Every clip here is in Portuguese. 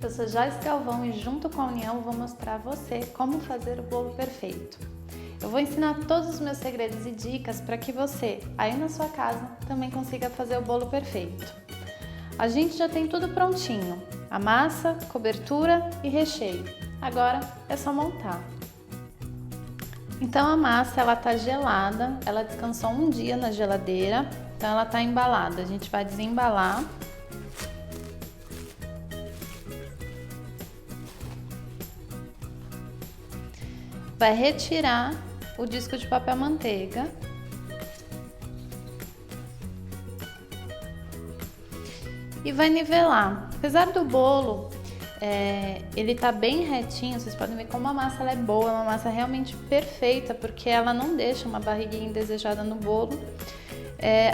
Eu sou Joyce Galvão e junto com a União vou mostrar a você como fazer o bolo perfeito. Eu vou ensinar todos os meus segredos e dicas para que você, aí na sua casa, também consiga fazer o bolo perfeito. A gente já tem tudo prontinho, a massa, cobertura e recheio. Agora é só montar. Então a massa ela tá gelada, ela descansou um dia na geladeira, então ela tá embalada. A gente vai desembalar. Vai retirar o disco de papel manteiga. E vai nivelar. Apesar do bolo, ele tá bem retinho, vocês podem ver como a massa ela é boa, é uma massa realmente perfeita, porque ela não deixa uma barriguinha indesejada no bolo.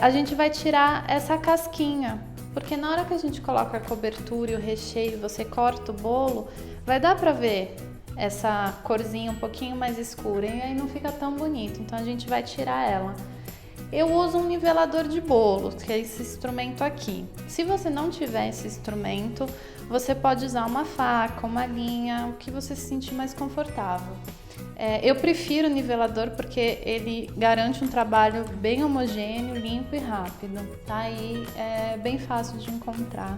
A gente vai tirar essa casquinha, porque na hora que a gente coloca a cobertura e o recheio, você corta o bolo, vai dar pra ver essa corzinha um pouquinho mais escura e aí não fica tão bonito, então a gente vai tirar ela. Eu uso um nivelador de bolo, que é esse instrumento aqui. Se você não tiver esse instrumento, você pode usar uma faca, uma linha, o que você se sentir mais confortável. Eu prefiro o nivelador porque ele garante um trabalho bem homogêneo, limpo e rápido, tá? E é bem fácil de encontrar.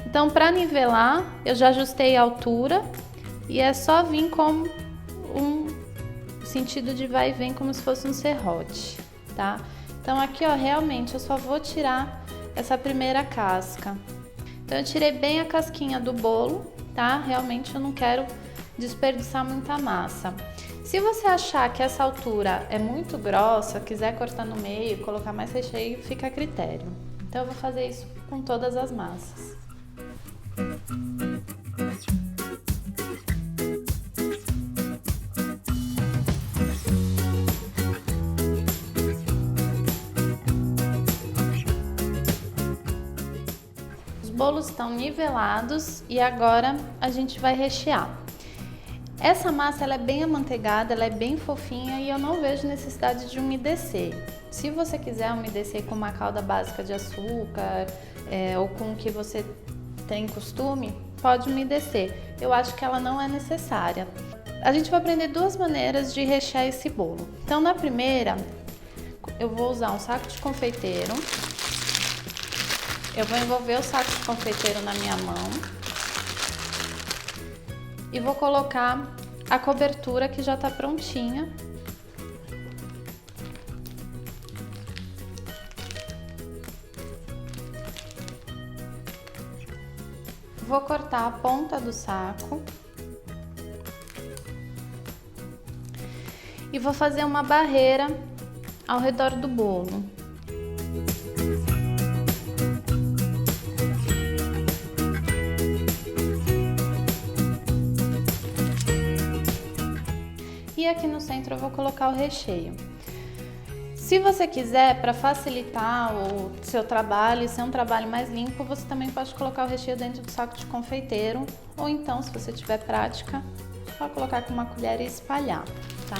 Então, para nivelar, eu já ajustei a altura. E é só vir com um sentido de vai e vem, como se fosse um serrote, tá? Então aqui, ó, realmente eu só vou tirar essa primeira casca. Então eu tirei bem a casquinha do bolo, tá? Realmente eu não quero desperdiçar muita massa. Se você achar que essa altura é muito grossa, quiser cortar no meio, colocar mais recheio, fica a critério. Então eu vou fazer isso com todas as massas. Os bolos estão nivelados e agora a gente vai rechear. Essa massa ela é bem amanteigada, ela é bem fofinha e eu não vejo necessidade de umedecer. Se você quiser umedecer com uma calda básica de açúcar ou com o que você tem costume, pode umedecer. Eu acho que ela não é necessária. A gente vai aprender duas maneiras de rechear esse bolo. Então na primeira, eu vou usar um saco de confeiteiro. Eu vou envolver o saco de confeiteiro na minha mão e vou colocar a cobertura que já tá prontinha. Vou cortar a ponta do saco e vou fazer uma barreira ao redor do bolo. E aqui no centro eu vou colocar o recheio. Se você quiser, para facilitar o seu trabalho e ser um trabalho mais limpo, você também pode colocar o recheio dentro do saco de confeiteiro, ou então, se você tiver prática, só colocar com uma colher e espalhar, tá?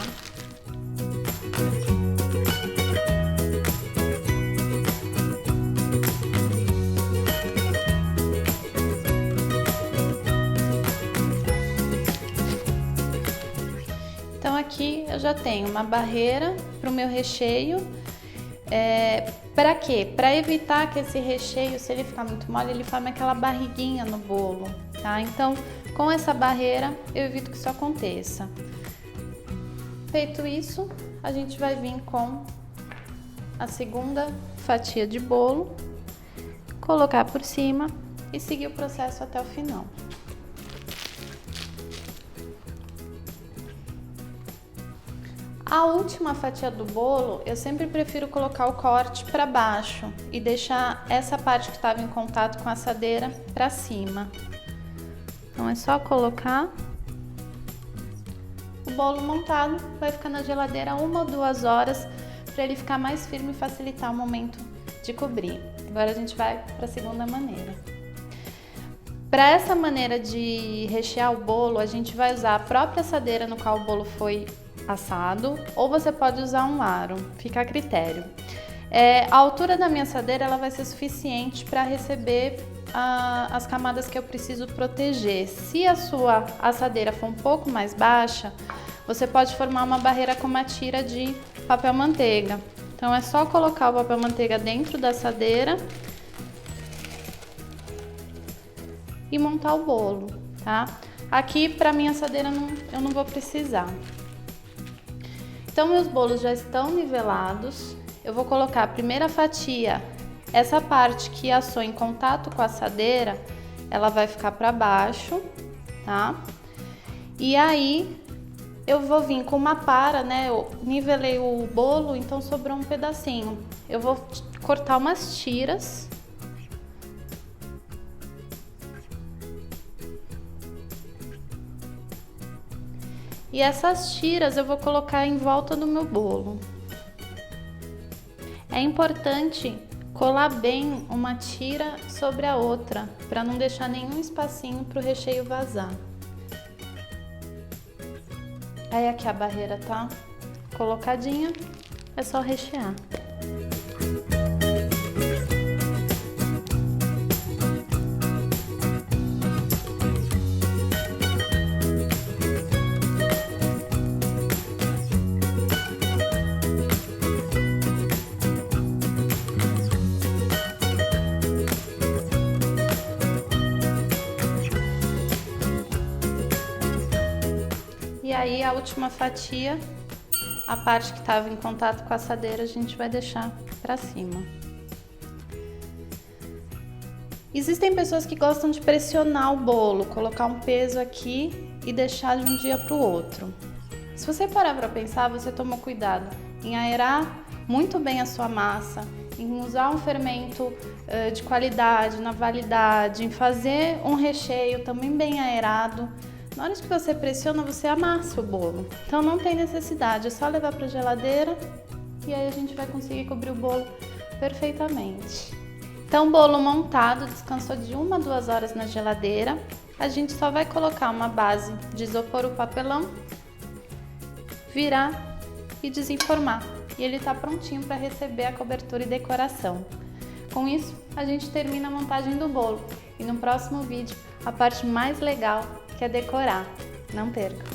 Então aqui eu já tenho uma barreira para o meu recheio. Para quê? Para evitar que esse recheio, se ele ficar muito mole, ele forme aquela barriguinha no bolo, tá? Então, com essa barreira, eu evito que isso aconteça. Feito isso, a gente vai vir com a segunda fatia de bolo, colocar por cima e seguir o processo até o final. A última fatia do bolo, eu sempre prefiro colocar o corte para baixo e deixar essa parte que estava em contato com a assadeira para cima. Então é só colocar. O bolo montado vai ficar na geladeira 1 ou 2 horas para ele ficar mais firme e facilitar o momento de cobrir. Agora a gente vai para a segunda maneira. Para essa maneira de rechear o bolo, a gente vai usar a própria assadeira no qual o bolo foi assado, ou você pode usar um aro, fica a critério. A altura da minha assadeira ela vai ser suficiente para receber as camadas que eu preciso proteger. Se a sua assadeira for um pouco mais baixa, você pode formar uma barreira com uma tira de papel manteiga. Então é só colocar o papel manteiga dentro da assadeira e montar o bolo, tá? Aqui para minha assadeira eu não vou precisar. Então meus bolos já estão nivelados. Eu vou colocar a primeira fatia, essa parte que assou em contato com a assadeira, ela vai ficar para baixo, tá? E aí eu vou vir com uma para, né? Eu nivelei o bolo, então sobrou um pedacinho. Eu vou cortar umas tiras. E essas tiras eu vou colocar em volta do meu bolo. É importante colar bem uma tira sobre a outra, para não deixar nenhum espacinho para o recheio vazar. Aí aqui a barreira tá colocadinha, é só rechear. E aí a última fatia, a parte que estava em contato com a assadeira, a gente vai deixar para cima. Existem pessoas que gostam de pressionar o bolo, colocar um peso aqui e deixar de um dia para o outro. Se você parar para pensar, você tomou cuidado em aerar muito bem a sua massa, em usar um fermento de qualidade, na validade, em fazer um recheio também bem aerado. Na hora que você pressiona, você amassa o bolo. Então não tem necessidade, é só levar para a geladeira e aí a gente vai conseguir cobrir o bolo perfeitamente. Então o bolo montado descansou de 1 a 2 horas na geladeira. A gente só vai colocar uma base de isopor ou papelão, virar e desenformar. E ele está prontinho para receber a cobertura e decoração. Com isso, a gente termina a montagem do bolo. E no próximo vídeo, a parte mais legal, que é decorar. Não perca!